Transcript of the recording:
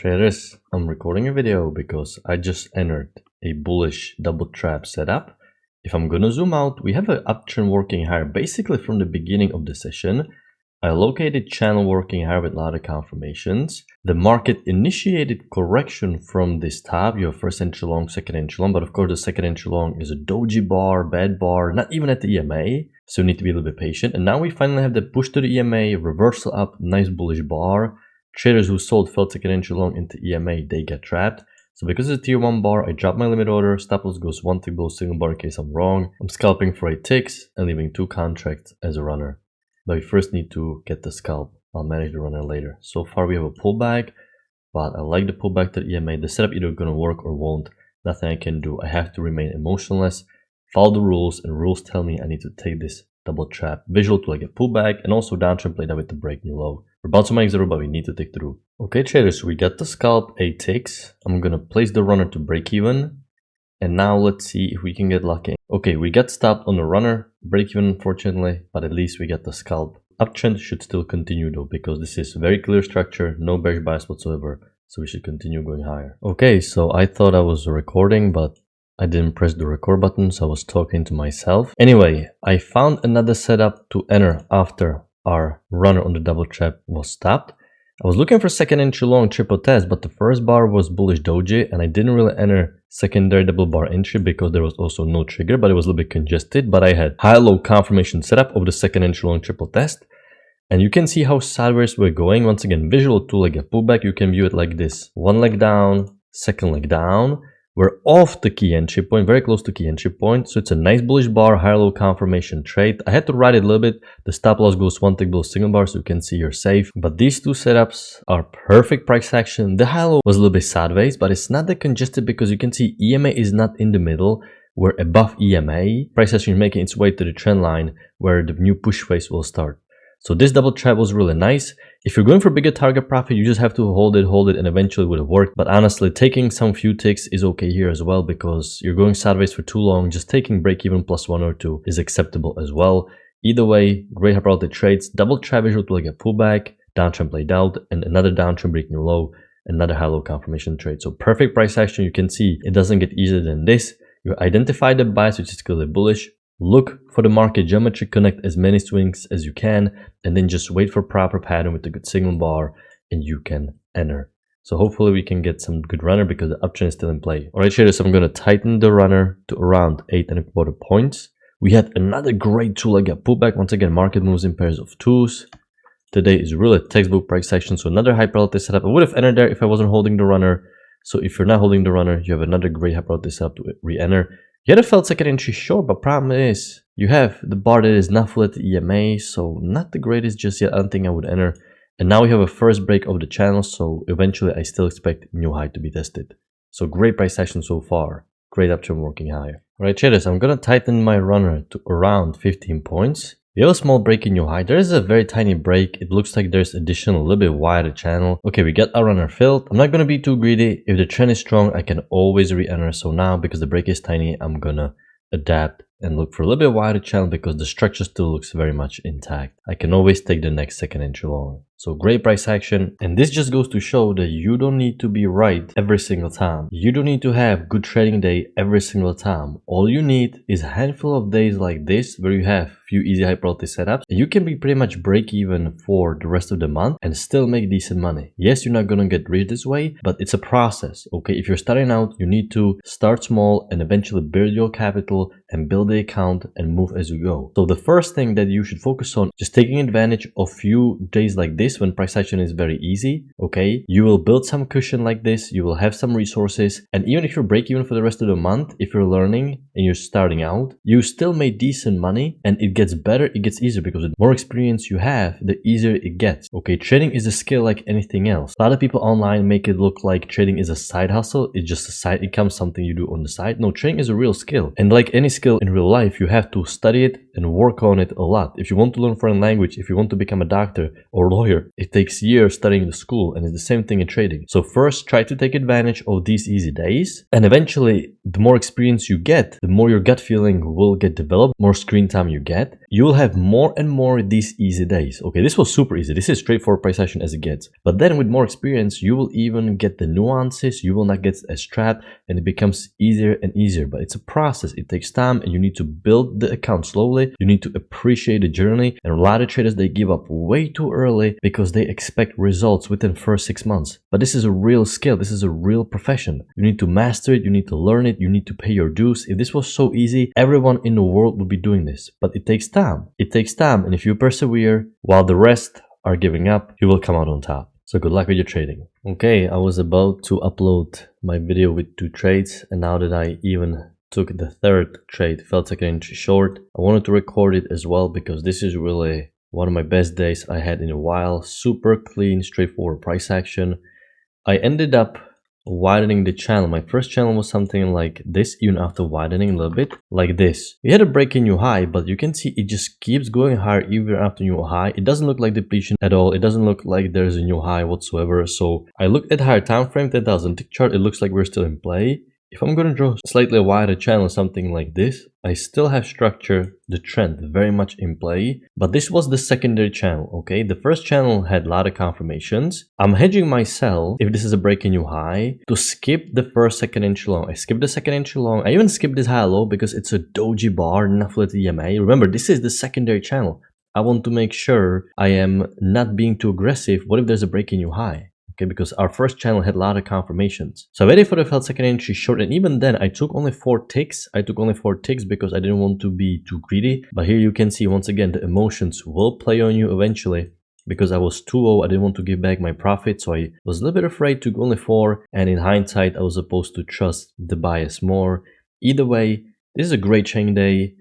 Traders, I'm recording a video because I just entered a bullish double trap setup. If I'm gonna zoom out, we have an uptrend working higher basically from the beginning of the session. I located channel working higher with a lot of confirmations. The market initiated correction from this top. You have first entry long, second entry long, but of course the second entry long is a doji bar, bad bar, not even at the EMA. So you need to be a little bit patient. And now we finally have the push to the EMA, reversal up, nice bullish bar. Traders who sold fell second entry long into EMA, they get trapped. So because it's a tier 1 bar, I drop my limit order, stop loss goes 1 tick below single bar in case I'm wrong. I'm scalping for 8 ticks and leaving 2 contracts as a runner. But we first need to get the scalp. I'll manage the runner later. So far we have a pullback, but I like the pullback to the EMA. The setup either gonna work or won't. Nothing I can do. I have to remain emotionless, follow the rules, and rules tell me I need to take this double trap visual to like a pullback and also downtrend play that with the break new low. We're bouncing my zero, but we need to tick through. Okay, traders, we got the scalp 8 ticks. I'm gonna place the runner to break even. And now let's see if we can get lucky. Okay, we got stopped on the runner, break even unfortunately, but at least we got the scalp. Uptrend should still continue though, because this is very clear structure, no bearish bias whatsoever. So we should continue going higher. Okay, so I thought I was recording, but I didn't press the record button, so I was talking to myself. Anyway, I found another setup to enter after our runner on the double trap was stopped. I was looking for second entry long triple test, but the first bar was bullish doji and I didn't really enter secondary double bar entry because there was also no trigger, but it was a little bit congested. But I had high-low confirmation setup of the second entry long triple test. And you can see how sideways we're going. Once again, visual to like a pullback, you can view it like this. One leg down, second leg down. We're off the key entry point, very close to key entry point. So it's a nice bullish bar, higher low confirmation trade. I had to ride it a little bit. The stop loss goes 1 tick below single bar, so you can see you're safe. But these two setups are perfect price action. The high low was a little bit sideways, but it's not that congested because you can see EMA is not in the middle. We're above EMA. Price action is making its way to the trend line where the new push phase will start. So this double trap was really nice. If you're going for bigger target profit, you just have to hold it, and eventually it would have worked. But honestly, taking some few ticks is okay here as well because you're going sideways for too long. Just taking break even plus 1 or 2 is acceptable as well. Either way, great high probability trades. Double trap visual to like a pullback, downtrend played out, and another downtrend break new low, another high low confirmation trade. So perfect price action. You can see it doesn't get easier than this. You identify the bias, which is clearly bullish. Look for the market geometry, connect as many swings as you can, and then just wait for proper pattern with a good signal bar, and you can enter. So hopefully we can get some good runner because the uptrend is still in play. All right, traders, so I'm going to tighten the runner to around 8.25 points. We had another great two-leg pullback. Once again, market moves in pairs of twos. Today is really a textbook price action, so another high probability setup. I would have entered there if I wasn't holding the runner. So if you're not holding the runner, you have another great high probability setup to re-enter. You had a felt second entry short, but problem is you have the bar that is not full at the EMA, so not the greatest just yet. I don't think I would enter. And now we have a first break of the channel, so eventually I still expect new high to be tested. So great price action so far. Great uptrend working higher. Alright traders, I'm gonna tighten my runner to around 15 points. We have a small break in new high. There is a very tiny break. It looks like there's additional a little bit wider channel. Okay, we got our runner filled. I'm not gonna be too greedy. If the trend is strong, I can always re-enter. So now, because the break is tiny, I'm gonna adapt and look for a little bit wider channel because the structure still looks very much intact. I can always take the next second entry long. So great price action. And this just goes to show that you don't need to be right every single time. You don't need to have good trading day every single time. All you need is a handful of days like this where you have few easy high probability setups. And you can be pretty much break even for the rest of the month and still make decent money. Yes, you're not gonna get rich this way, but it's a process. Okay, if you're starting out, you need to start small and eventually build your capital and build the account and move as you go. So the first thing that you should focus on is taking advantage of few days like this when price action is very easy. Okay, you will build some cushion like this, you will have some resources, and even if you're break even for the rest of the month, if you're learning and you're starting out, you still make decent money and it gets better, it gets easier because the more experience you have, the easier it gets. Okay, trading is a skill like anything else. A lot of people online make it look like trading is a side hustle. It's just a side income, something you do on the side. No, trading is a real skill, and like any skill, skill in real life, you have to study it and work on it a lot. If you want to learn foreign language, if you want to become a doctor or lawyer, it takes years studying the school, and it's the same thing in trading. So first, try to take advantage of these easy days, and eventually, the more experience you get, the more your gut feeling will get developed, more screen time you get, you will have more and more these easy days. Okay, this was super easy. This is straightforward price action as it gets. But then with more experience, you will even get the nuances, you will not get as trapped, and it becomes easier and easier. But it's a process, it takes time, and you need to build the account slowly. You need to appreciate the journey, and a lot of traders, they give up way too early because they expect results within the first 6 months. But this is a real skill, this is a real profession. You need to master it, you need to learn it, you need to pay your dues. If this was so easy, everyone in the world would be doing this. But it takes time. It takes time, and if you persevere while the rest are giving up, you will come out on top. So good luck with your trading. Okay, I was about to upload my video with 2 trades, and now that I even took the 3rd trade, fell second inch short, I wanted to record it as well because this is really one of my best days I had in a while. Super clean, straightforward price action. I ended up widening the channel. My first channel was something like this, even after widening a little bit, like this. We had a break in new high, but you can see it just keeps going higher even after new high. It doesn't look like depletion at all. It doesn't look like there's a new high whatsoever. So I looked at higher time frame, 10,000 tick chart. It looks like we're still in play. If I'm going to draw slightly wider channel, something like this, I still have structure, the trend very much in play, but this was the secondary channel, okay? The first channel had a lot of confirmations. I'm hedging myself, if this is a break in new high, to skip the first second inch long. I skipped the second inch long. I even skipped this high low because it's a doji bar, not flat EMA. Remember, this is the secondary channel. I want to make sure I am not being too aggressive. What if there's a break in new high? Okay, because our first channel had a lot of confirmations. So I waited for the failed second entry short, and even then I took only 4 ticks. I took only 4 ticks because I didn't want to be too greedy. But here you can see once again the emotions will play on you eventually. Because I was 2-0, I didn't want to give back my profit, so I was a little bit afraid to go only 4. And in hindsight, I was supposed to trust the bias more. Either way, this is a great trading day.